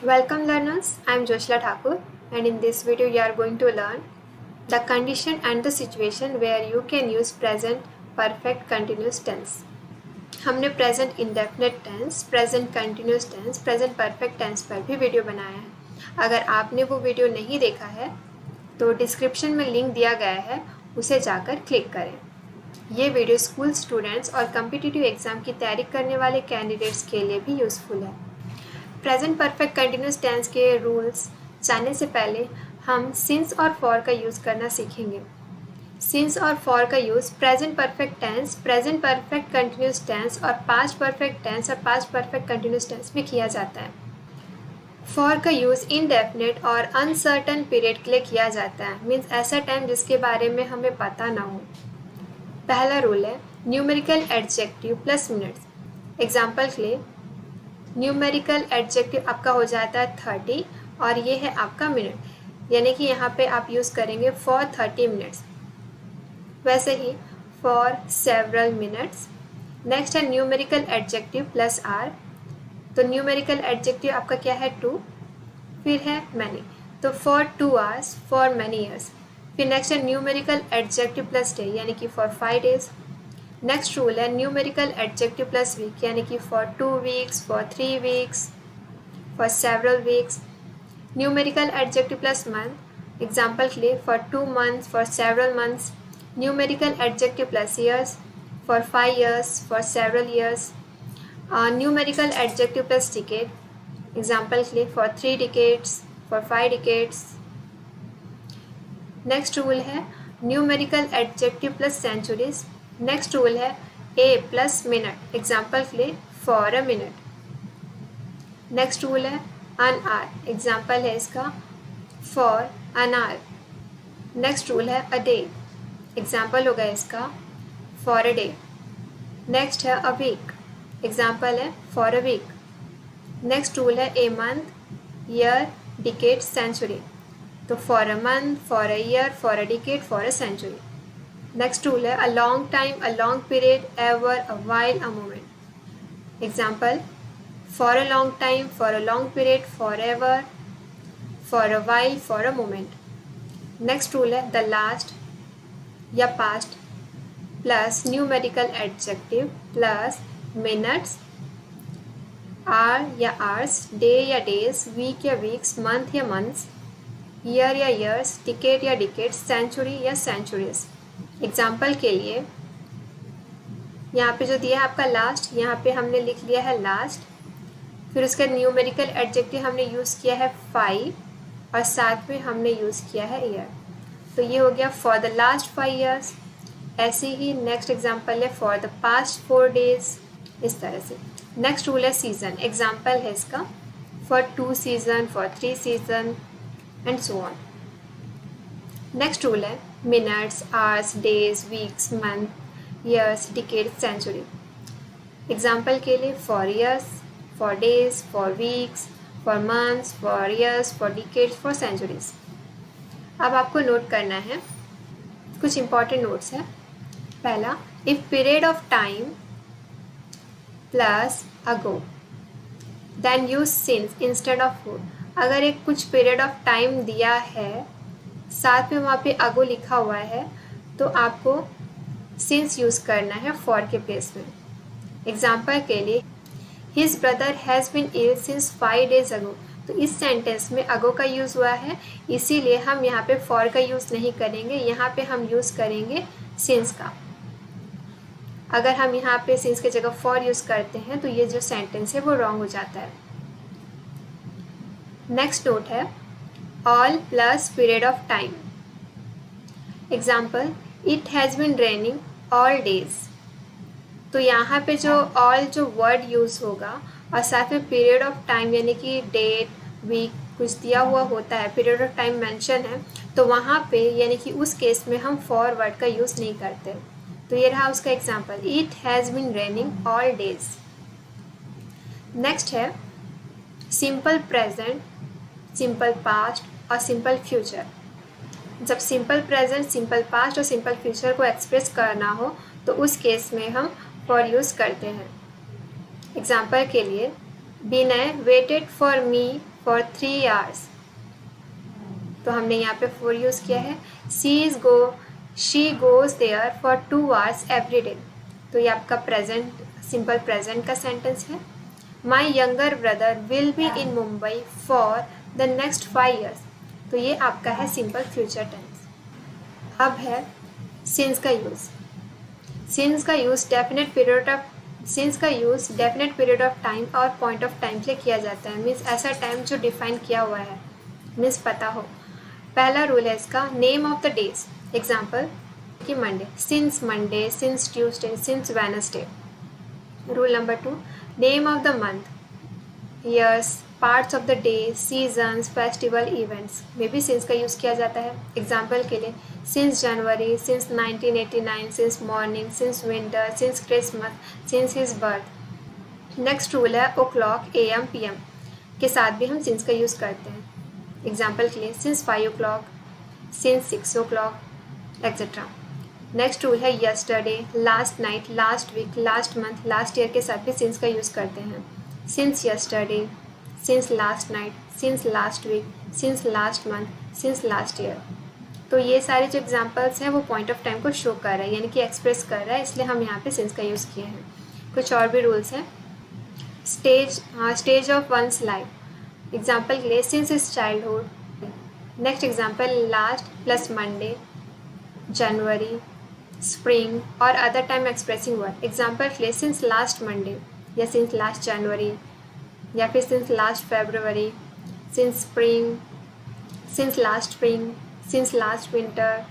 Welcome learners, I am Joshla Thakur and in this video you are going to learn the condition and the situation where you can use present perfect continuous tense. हमने present indefinite tense, present continuous tense, present perfect tense पर भी video बनाया है। अगर आपने वो video नहीं देखा है तो डिस्क्रिप्शन में लिंक दिया गया है, उसे जाकर क्लिक करें। ये वीडियो स्कूल स्टूडेंट्स और कॉम्पिटिटिव एग्ज़ाम की तैयारी करने वाले कैंडिडेट्स के लिए भी यूज़फुल है। प्रेजेंट परफेक्ट कंटिन्यूस टेंस के रूल्स जानने से पहले हम सिंस और फॉर का यूज़ करना सीखेंगे। सिंस और फॉर का use present perfect tense, present perfect continuous tense और पास्ट परफेक्ट टेंस और पास्ट परफेक्ट कंटिन्यूस टेंस में किया जाता है। फॉर का यूज़ इनडेफिनेट और अनसर्टन पीरियड के लिए किया जाता है, मीन्स ऐसा टाइम जिसके बारे में हमें पता ना हो। पहला रूल है numerical adjective plus minutes. Example के लिए न्यूमेरिकल एडजेक्टिव आपका हो जाता है 30 और ये है आपका मिनट, यानी कि यहाँ पे आप यूज़ करेंगे फॉर 30 मिनट्स। वैसे ही फॉर सेवरल मिनट्स। नेक्स्ट है न्यूमेरिकल एडजेक्टिव प्लस आर। तो न्यूमेरिकल एडजेक्टिव आपका क्या है 2, फिर है मैनी, तो for 2 hours, for many years. फिर नेक्स्ट है न्यूमेरिकल एडजेक्टिव प्लस डे, यानी कि फॉर 5 डेज। नेक्स्ट रूल है न्यूमेरिकल एडजेक्टिव प्लस वीक, यानी कि for 2 weeks, for 3 weeks, for several weeks. Numerical adjective plus month. Example के लिए for 2 months, for several months. Numerical adjective plus years, for 5 years, for several years. Numerical adjective plus decade. Example के लिए for 3 decades, for 5 decades. Next rule है numerical adjective plus centuries. Next rule है a plus minute. Example के लिए for a minute. Next rule है an hour. Example है इसका for an hour. Next rule है अ डे। एग्जाम्पल होगा इसका फॉर अ डे। नेक्स्ट है अ वीक। एग्जाम्पल है for a week. Next rule है a month, year, decade, century. तो for a month, for a year, for a decade, for a century. Next rule है a long time, a long period, ever, a while, a moment. Example for a long time, for a long period, for ever, for a while, for a moment. Next rule है the last या past plus numerical adjective plus minutes, hour या hours, day या days, week या weeks, month या months, year या years, decade या decades, century या centuries. Example के लिए यहाँ पे जो दिया है आपका लास्ट, यहाँ पे हमने लिख लिया है लास्ट। फिर उसका न्यूमेरिकल एडजेक्टिव हमने यूज़ किया है 5 और साथ में हमने यूज़ किया है ईयर, तो ये हो गया फॉर द लास्ट 5 ईयर्स। ऐसे ही नेक्स्ट एग्जाम्पल है फॉर द पास्ट 4 डेज, इस तरह से। नेक्स्ट रूल है सीजन। एग्जाम्पल है इसका for 2 season, for 3 season and so on. Next rule है minutes, hours, days, weeks, month, years, decade, century. Example के लिए for years, for days, for weeks, for months, for years, for decades, for centuries. अब आपको note करना है, कुछ important notes हैं। पहला, if period of time plus ago then use since instead of for. अगर एक कुछ पीरियड ऑफ टाइम दिया है, साथ में वहाँ पे अगो लिखा हुआ है, तो आपको सिंस यूज़ करना है फॉर के प्लेस में। एग्जाम्पल के लिए his brother has been ill since 5 days ago, तो इस सेंटेंस में अगो का यूज़ हुआ है, इसीलिए हम यहाँ पे फॉर का यूज़ नहीं करेंगे, यहाँ पे हम यूज़ करेंगे सिंस का। अगर हम यहाँ पे सिंस की जगह फॉर यूज़ करते हैं तो ये जो सेंटेंस है वो रॉन्ग हो जाता है। नेक्स्ट नोट है all plus period of time. Example it has been raining all days. तो यहाँ पे जो ऑल जो वर्ड यूज़ होगा और साथ में पीरियड ऑफ टाइम यानी कि डेट, वीक कुछ दिया हुआ होता है, पीरियड ऑफ टाइम मेंशन है, तो वहाँ पे यानी कि उस केस में हम फॉर वर्ड का यूज़ नहीं करते। तो ये रहा उसका example, it has been raining all days. Next है सिंपल प्रेजेंट, सिंपल पास्ट और सिंपल फ्यूचर। जब सिंपल प्रेजेंट, सिंपल पास्ट और सिंपल फ्यूचर को एक्सप्रेस करना हो तो उस केस में हम फॉर यूज़ करते हैं। एग्जाम्पल के लिए Vinay waited for me for 3 hours। तो हमने यहाँ पे for यूज़ किया है। she goes there for 2 hours every day। तो ये आपका प्रेजेंट, सिंपल प्रेजेंट का सेंटेंस है। My younger brother will be in Mumbai for the next 5 years। तो ये आपका है सिंपल फ्यूचर टेंस। अब है since का यूज़। since का use definite period of time और पॉइंट ऑफ टाइम के लिए किया जाता है। मीन्स ऐसा टाइम जो डिफाइन किया हुआ है, मीन्स पता हो। पहला रूल है इसका, name of the days. Example कि Monday, since Tuesday, since Wednesday. Rule number 2, name of the month, years, parts of the day, seasons, festival, events में भी सिंस का यूज़ किया जाता है। एग्जाम्पल के लिए since January, since 1989, since morning, since winter, since Christmas, since his birth. Next rule है ओ clock, AM, PM के साथ भी हम सिंस का यूज़ करते हैं। एग्जाम्पल के लिए since 5 o'clock, since 6 o'clock etcetera. Next rule है yesterday, last night, last week, last month, last year के साथ भी सिंस का यूज़ करते हैं। Since yesterday, since last night, since last week, since last month, since last year. तो ये सारे जो एग्जांपल्स हैं वो पॉइंट ऑफ टाइम को शो कर रहा है, यानी कि एक्सप्रेस कर रहा है, इसलिए हम यहाँ पे सिंस का यूज़ किए हैं। कुछ और भी रूल्स हैं। Stage of one's life. Example के लिए since is childhood. Next example last plus Monday, January, spring और other time expressing word. Example के लिए सिंस लास्ट मंडे या सिंस लास्ट जनवरी या फिर since last February, since spring, since last spring, since last winter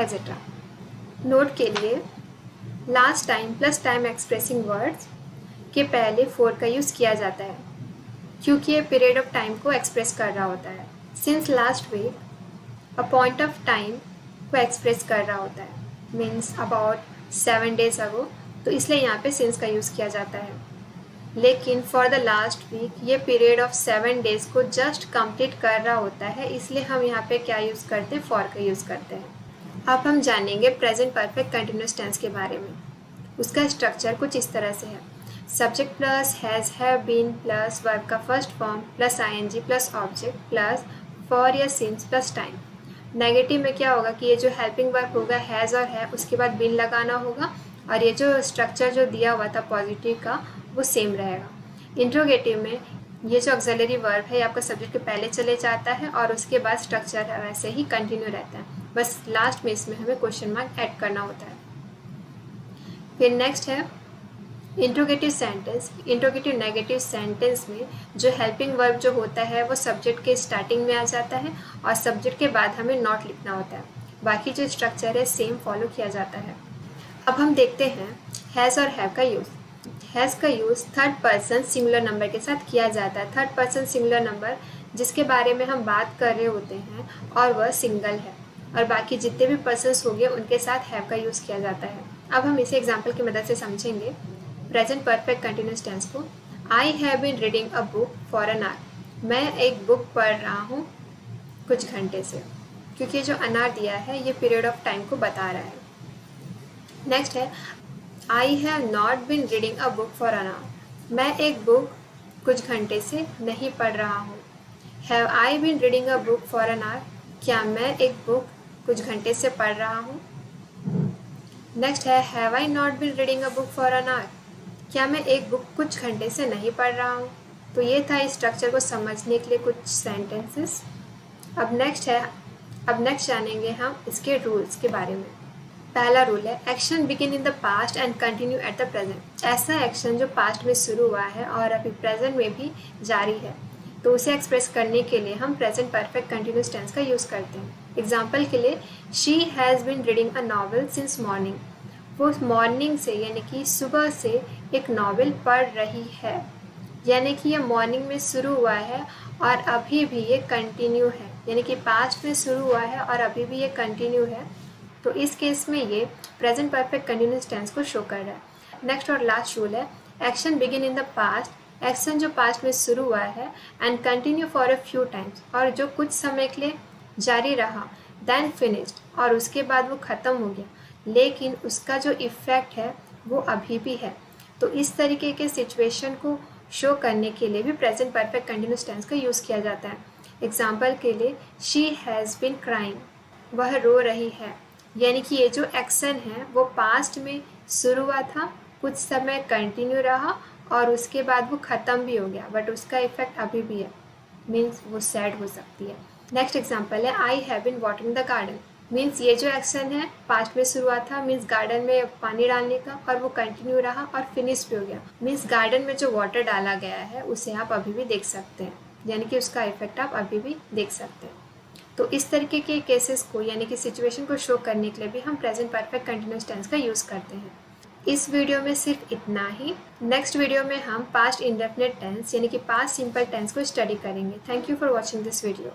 etcetera. Note के लिए last time plus time expressing words के पहले for का यूज़ किया जाता है क्योंकि ये पीरियड ऑफ टाइम को एक्सप्रेस कर रहा होता है। Since last week a point of time को एक्सप्रेस कर रहा होता है, मीन्स अबाउट 7 days अगो, तो इसलिए यहाँ पे सिंस का यूज़ किया जाता है। लेकिन फॉर द लास्ट वीक ये पीरियड ऑफ 7 days को जस्ट कंप्लीट कर रहा होता है, इसलिए हम यहाँ पे क्या यूज़ करते हैं, फॉर का यूज़ करते हैं। अब हम जानेंगे प्रेजेंट परफेक्ट कंटिन्यूस टेंस के बारे में। उसका स्ट्रक्चर कुछ इस तरह से है, subject plus has, have been plus verb का first form plus ING plus object plus for या सिंस प्लस टाइम। नेगेटिव में क्या होगा कि ये जो हेल्पिंग वर्ब होगा हैज़ और है, उसके बाद बीन लगाना होगा, और ये जो स्ट्रक्चर जो दिया हुआ था पॉजिटिव का वो सेम रहेगा। इंट्रोगेटिव में ये जो ऑक्सिलरी वर्ब है आपका सब्जेक्ट के पहले चले जाता है और उसके बाद स्ट्रक्चर है वैसे ही कंटिन्यू रहता है, बस लास्ट में इसमें हमें क्वेश्चन मार्क ऐड करना होता है। फिर नेक्स्ट है interrogative sentence. Interrogative negative sentence में जो हेल्पिंग वर्ब जो होता है वो सब्जेक्ट के स्टार्टिंग में आ जाता है और सब्जेक्ट के बाद हमें नॉट लिखना होता है, बाकी जो स्ट्रक्चर है सेम फॉलो किया जाता है। अब हम देखते हैं हैज़ और हैव का यूज़। हैज़ का use third person singular number के साथ किया जाता है। थर्ड पर्सन सिंगुलर नंबर जिसके बारे में हम बात कर रहे होते हैं और वह सिंगल है, और बाकी जितने भी पर्सन्स होंगे उनके साथ हैव का यूज़ किया जाता है। अब हम इसे एग्जाम्पल की मदद से समझेंगे प्रेजेंट परफेक्ट कंटिन्यूस टेंस को। I have been reading a book for an hour. मैं एक बुक पढ़ रहा हूँ कुछ घंटे से, क्योंकि जो अनार दिया है ये पीरियड ऑफ टाइम को बता रहा है। नेक्स्ट है I have not been reading a book for an hour. मैं एक बुक कुछ घंटे से नहीं पढ़ रहा हूँ। Have I been reading a book for an hour. क्या मैं एक बुक कुछ घंटे से पढ़ रहा हूँ। नेक्स्ट है have I not been reading a book for an hour. क्या मैं एक बुक कुछ घंटे से नहीं पढ़ रहा हूँ। तो ये था इस स्ट्रक्चर को समझने के लिए कुछ सेंटेंसेस। अब नेक्स्ट जानेंगे हम इसके रूल्स के बारे में। पहला रूल है action begin in the past and continue at the present. ऐसा एक्शन जो पास्ट में शुरू हुआ है और अभी प्रेजेंट में भी जारी है, तो उसे एक्सप्रेस करने के लिए हम प्रेजेंट परफेक्ट कंटिन्यूस टेंस का यूज़ करते हैं। एग्जाम्पल के लिए she has been reading a novel since morning. वो मॉर्निंग से यानी कि सुबह से एक नॉवेल पढ़ रही है, यानी कि ये मॉर्निंग में शुरू हुआ है और अभी भी ये कंटिन्यू है, यानी कि पास्ट में शुरू हुआ है और अभी भी ये कंटिन्यू है। तो इस केस में ये प्रेजेंट परफेक्ट कंटिन्यूस टेंस को शो कर रहा है। नेक्स्ट और लास्ट रूल है action begin in the past. Action जो पास्ट में शुरू हुआ है and continue for a few times, और जो कुछ समय के लिए जारी रहा, देन फिनिश्ड, और उसके बाद वो ख़त्म हो गया, लेकिन उसका जो इफ़ेक्ट है वो अभी भी है। तो इस तरीके के सिचुएशन को शो करने के लिए भी प्रेजेंट परफेक्ट कंटिन्यूस टेंस का यूज़ किया जाता है। एग्जाम्पल के लिए शी हैज़ बीन क्राइंग, वह रो रही है, यानी कि ये जो एक्शन है वो पास्ट में शुरू हुआ था, कुछ समय कंटिन्यू रहा और उसके बाद वो ख़त्म भी हो गया, बट उसका इफेक्ट अभी भी है, मीन्स वो सैड हो सकती है। नेक्स्ट एग्जाम्पल है I have been watering the garden, means ये जो एक्शन है पास्ट में शुरू हुआ था, मीन्स गार्डन में पानी डालने का, और वो कंटिन्यू रहा और फिनिश भी हो गया, मीन्स गार्डन में जो वाटर डाला गया है उसे आप अभी भी देख सकते हैं, यानी कि उसका इफेक्ट आप अभी भी देख सकते हैं। तो इस तरीके के केसेस को यानी कि सिचुएशन को शो करने के लिए भी हम प्रेजेंट परफेक्ट कंटिन्यूस टेंस का यूज़ करते हैं। इस वीडियो में सिर्फ इतना ही। नेक्स्ट वीडियो में हम पास्ट इंडेफिनिट टेंस यानी कि पास्ट सिंपल टेंस को स्टडी करेंगे। Thank you for watching this video.